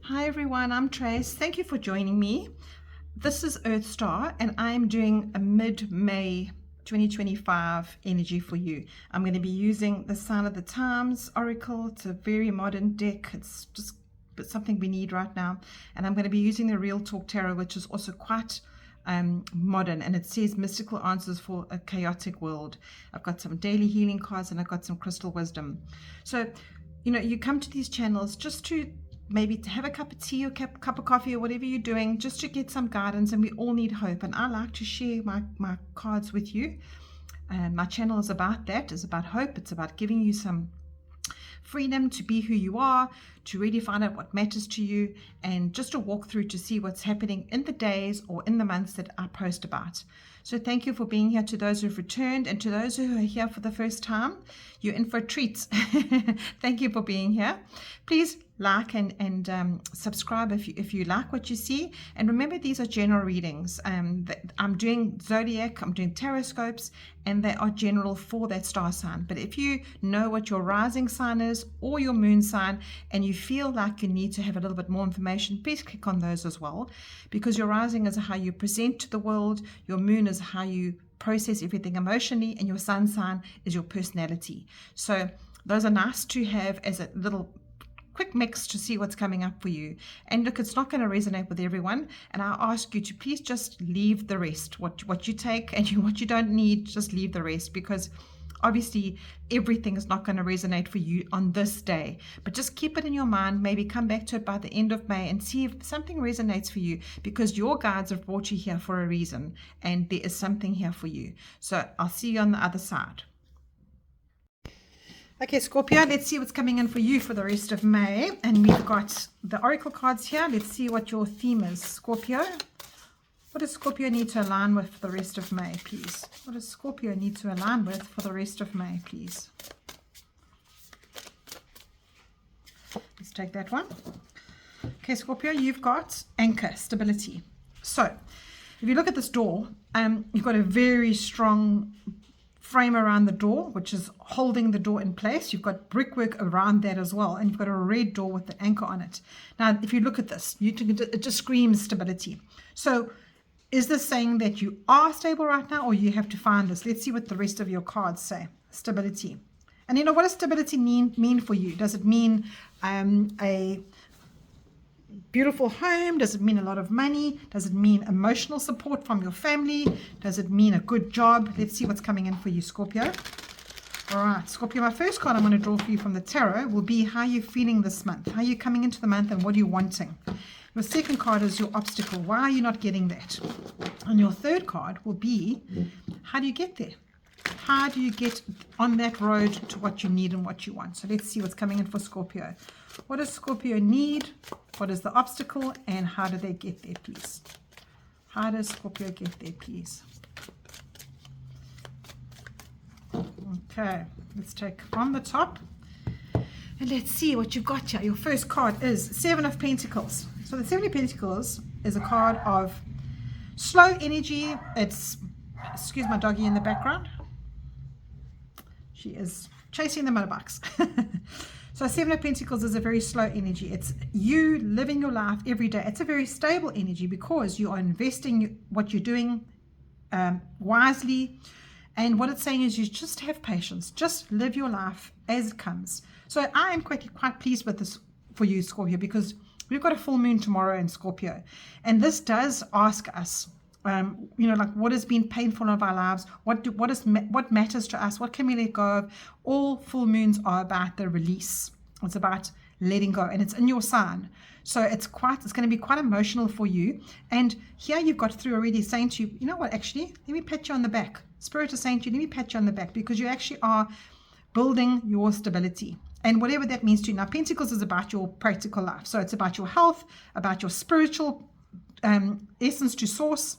Hi everyone, I'm Trace. Thank you for joining me. This is Earth Star and I'm doing a mid-May 2025 energy for you. I'm going to be using the Sign of the Times Oracle. It's a very modern deck. It's just something we need right now. And I'm going to be using the Real Talk Tarot, which is also quite modern, and it says mystical answers for a chaotic world. I've got some daily healing cards and I've got some crystal wisdom. So, you come to these channels just to maybe to have a cup of tea or cup of coffee or whatever you're doing, just to get some guidance, and we all need hope. And I like to share my cards with you. My channel is about that. It's about hope. It's about giving you some freedom to be who you are, to really find out what matters to you, and just to walk through to see what's happening in the days or in the months that I post about. So thank you for being here. To those who've returned and to those who are here for the first time, you're in for a treat. Thank you for being here. Please like and subscribe if you like what you see. And remember, these are general readings. I'm doing zodiac, I'm doing taroscopes, and they are general for that star sign. But if you know what your rising sign is or your moon sign, and you feel like you need to have a little bit more information, please click on those as well, because your rising is how you present to the world, your moon is how you process everything emotionally, and your sun sign is your personality. So those are nice to have as a little quick mix to see what's coming up for you. And look, it's not going to resonate with everyone, and I ask you to please just leave the rest. What you take and what you don't need, just leave the rest, because obviously everything is not going to resonate for you on this day. But just keep it in your mind, maybe come back to it by the end of May and see if something resonates for you, because your guides have brought you here for a reason, and there is something here for you. So I'll see you on the other side. Okay, Scorpio, let's see what's coming in for you for the rest of May. And we've got the oracle cards here. Let's see what your theme is, Scorpio. What does Scorpio need to align with for the rest of May, please? What does Scorpio need to align with for the rest of May, please? Let's take that one. Okay, Scorpio, you've got anchor, stability. So if you look at this door, you've got a very strong frame around the door, which is holding the door in place. You've got brickwork around that as well, and you've got a red door with the anchor on it. Now, if you look at this, it just screams stability. So is this saying that you are stable right now, or you have to find this? Let's see what the rest of your cards say. Stability. And what does stability mean for you? Does it mean a beautiful home? Does it mean a lot of money? Does it mean emotional support from your family? Does it mean a good job? Let's see what's coming in for you, Scorpio. All right, Scorpio, my first card I'm going to draw for you from the tarot will be how you're feeling this month. How are you coming into the month, and what are you wanting? Your second card is your obstacle. Why are you not getting that? And your third card will be, how do you get there? How do you get on that road to what you need and what you want? So let's see what's coming in for Scorpio. What does Scorpio need? What is the obstacle? And how do they get there, please? How does Scorpio get there, please? Okay, let's take from the top. And let's see what you've got here. Your first card is Seven of Pentacles. So the Seven of Pentacles is a card of slow energy. It's, excuse my doggy in the background. She is chasing the motorbikes. So Seven of Pentacles is a very slow energy. It's you living your life every day. It's a very stable energy because you are investing what you're doing wisely. And what it's saying is you just have patience. Just live your life as it comes. So I am quite pleased with this for you, Scorpio, because we've got a full moon tomorrow in Scorpio. And this does ask us, like what has been painful of our lives, what matters to us, what can we let go of. All full moons are about the release. It's about letting go, and it's in your sign. So it's going to be quite emotional for you. And here you've got through already saying to you, you know what, actually, let me pat you on the back. Spirit is saying to you, let me pat you on the back, because you actually are building your stability. And whatever that means to you. Now, Pentacles is about your practical life. So it's about your health, about your spiritual essence to source.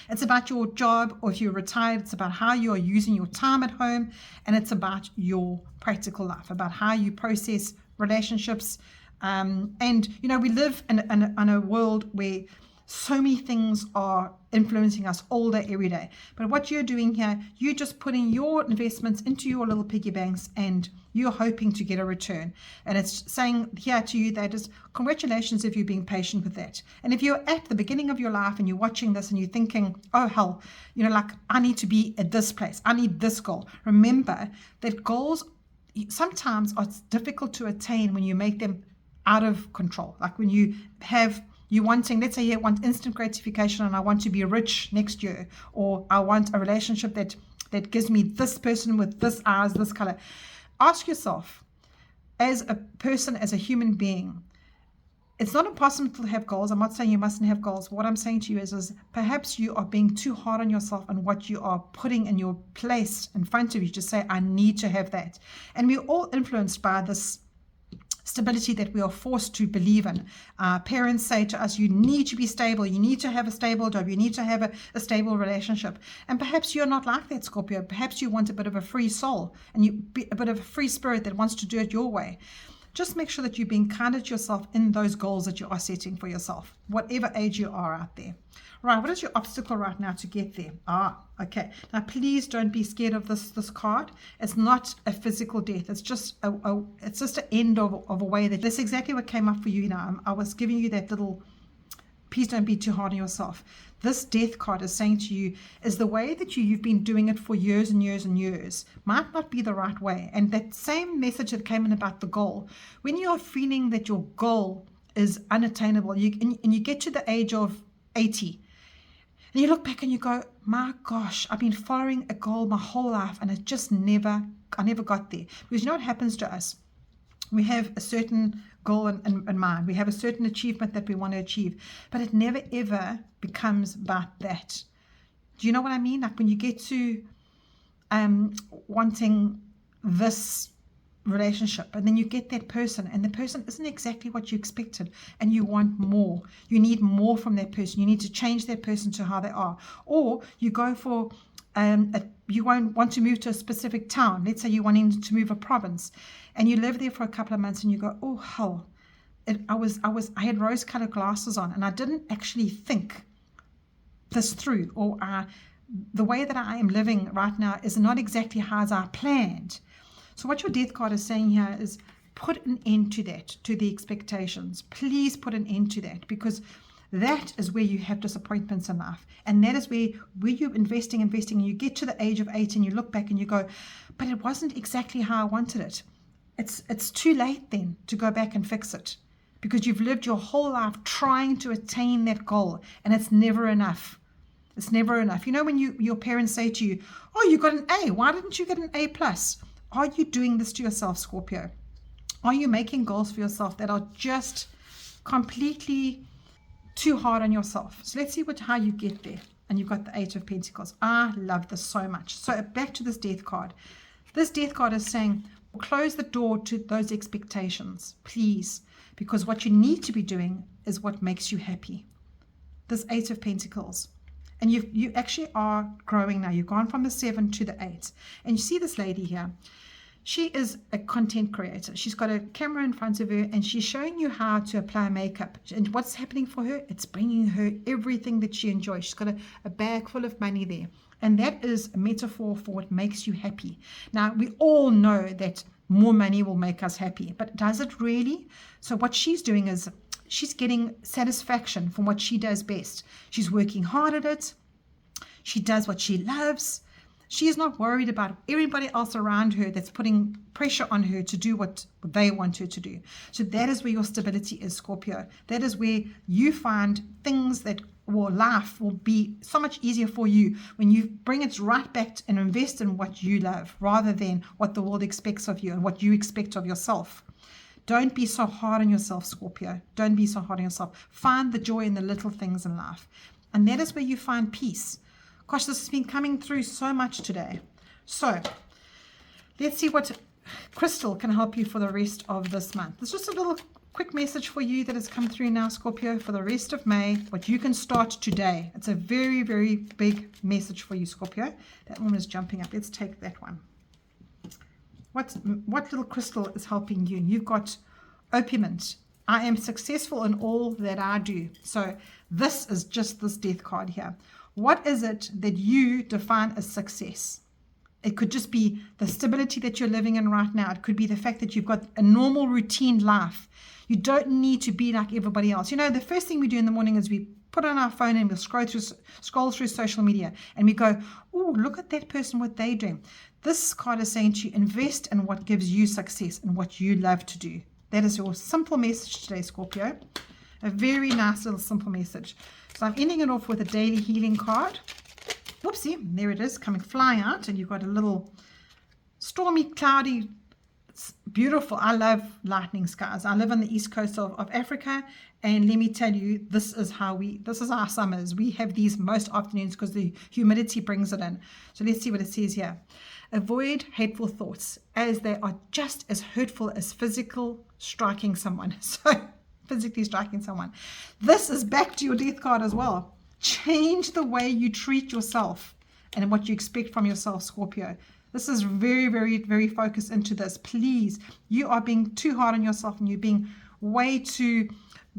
It's about your job, or if you're retired, it's about how you are using your time at home. And it's about your practical life, about how you process relationships. And we live in a world where So many things are influencing us all day, every day. But what you're doing here, you're just putting your investments into your little piggy banks and you're hoping to get a return. And it's saying here to you that is, congratulations if you're being patient with that. And if you're at the beginning of your life and you're watching this and you're thinking, oh hell, like I need to be at this place, I need this goal. Remember that goals sometimes are difficult to attain when you make them out of control. Like when you wanting, let's say you want instant gratification and I want to be rich next year, or I want a relationship that gives me this person with this eyes, this color. Ask yourself, as a person, as a human being, it's not impossible to have goals. I'm not saying you mustn't have goals. What I'm saying to you is perhaps you are being too hard on yourself and what you are putting in your place in front of you to say, I need to have that. And we're all influenced by this stability that we are forced to believe in. Parents say to us, you need to be stable, you need to have a stable job, you need to have a stable relationship. And perhaps you're not like that, Scorpio. Perhaps you want a bit of a free soul and a bit of a free spirit that wants to do it your way. Just make sure that you're being kind to yourself in those goals that you are setting for yourself, whatever age you are out there. Right, what is your obstacle right now to get there? Okay. Now, please don't be scared of this card. It's not a physical death. It's just it's just an end of a way that that's exactly what came up for you now. I was giving you that little, please don't be too hard on yourself. This death card is saying to you, is the way that you've been doing it for years and years and years might not be the right way. And that same message that came in about the goal, when you are feeling that your goal is unattainable, and you get to the age of 80, and you look back and you go, my gosh, I've been following a goal my whole life and I never got there. Because you know what happens to us? We have a certain goal in mind. We have a certain achievement that we want to achieve, but it never ever becomes about that. Do you know what I mean? Like when you get to wanting this relationship and then you get that person and the person isn't exactly what you expected and you want more, you need more from that person, you need to change that person to how they are, or you go for you won't want to move to a specific town. Let's say you're wanting to move a province and you live there for a couple of months and you go, oh hell, I had rose colored glasses on and I didn't actually think this through, or the way that I am living right now is not exactly how as I planned. So what your death card is saying here is put an end to that, to the expectations. Please put an end to that, because that is where you have disappointments in life. And that is where you're investing, and you get to the age of 8 and you look back and you go, but it wasn't exactly how I wanted it. It's too late then to go back and fix it, because you've lived your whole life trying to attain that goal and it's never enough. It's never enough. You know, when your parents say to you, oh, you got an A, why didn't you get an A+? Are you doing this to yourself, Scorpio? Are you making goals for yourself that are just completely too hard on yourself? So let's see how you get there. And you've got the 8 of Pentacles. I love this so much. So back to this death card. This death card is saying, close the door to those expectations, please, because what you need to be doing is what makes you happy. This 8 of Pentacles. And you actually are growing now. You've gone from the 7 to the 8. And you see this lady here. She is a content creator. She's got a camera in front of her and she's showing you how to apply makeup. And what's happening for her? It's bringing her everything that she enjoys. She's got a bag full of money there. And that is a metaphor for what makes you happy. Now, we all know that more money will make us happy. But does it really? So what she's doing is she's getting satisfaction from what she does best. She's working hard at it. She does what she loves. She is not worried about everybody else around her that's putting pressure on her to do what they want her to do. So that is where your stability is, Scorpio. That is where you find things that life will be so much easier for you when you bring it right back and invest in what you love rather than what the world expects of you and what you expect of yourself. Don't be so hard on yourself, Scorpio. Don't be so hard on yourself. Find the joy in the little things in life. And that is where you find peace. Gosh, this has been coming through so much today. So let's see what crystal can help you for the rest of this month. There's just a little quick message for you that has come through now, Scorpio, for the rest of May, what you can start today. It's a very, very big message for you, Scorpio. That one is jumping up. Let's take that one. What little crystal is helping you? You've got opiment, I am successful in all that I do. So this is just this death card here. What is it that you define as success? It could just be the stability that you're living in right now. It could be the fact that you've got a normal routine life. You don't need to be like everybody else. You know, the first thing we do in the morning is we put on our phone and we'll scroll through social media and we go, oh, look at that person, what they're doing. This card is saying to you, invest in what gives you success and what you love to do. That is your simple message today, Scorpio. A very nice little simple message. So I'm ending it off with a daily healing card. Whoopsie, there it is, coming flying out, and you've got a little stormy, cloudy, beautiful. I love lightning skies. I live on the east coast of Africa, and let me tell you, this is our summers. We have these most afternoons because the humidity brings it in. So let's see what it says here. Avoid hateful thoughts, as they are just as hurtful as striking someone. So physically striking someone. This is back to your death card as well. Change the way you treat yourself and what you expect from yourself, Scorpio. This is very, very, very focused into this. Please, you are being too hard on yourself and you're being way too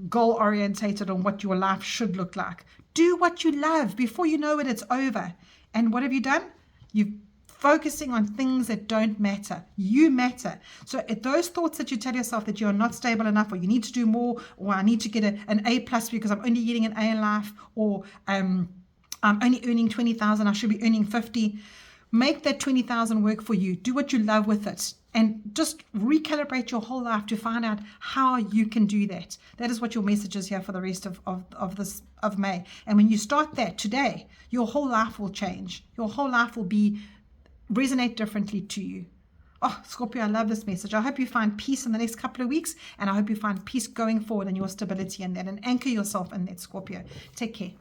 goal orientated on what your life should look like. Do what you love. Before you know it, it's over. And what have you done? You've focusing on things that don't matter. You matter. So if those thoughts that you tell yourself that you're not stable enough, or you need to do more, or I need to get an A plus because I'm only getting an A in life, or I'm only earning 20,000, I should be earning 50. Make that 20,000 work for you. Do what you love with it. And just recalibrate your whole life to find out how you can do that. That is what your message is here for the rest of May. And when you start that today, your whole life will change. Your whole life will resonate differently to you. Oh, Scorpio, I love this message. I hope you find peace in the next couple of weeks, and I hope you find peace going forward in your stability and that, and anchor yourself in that, Scorpio. Take care.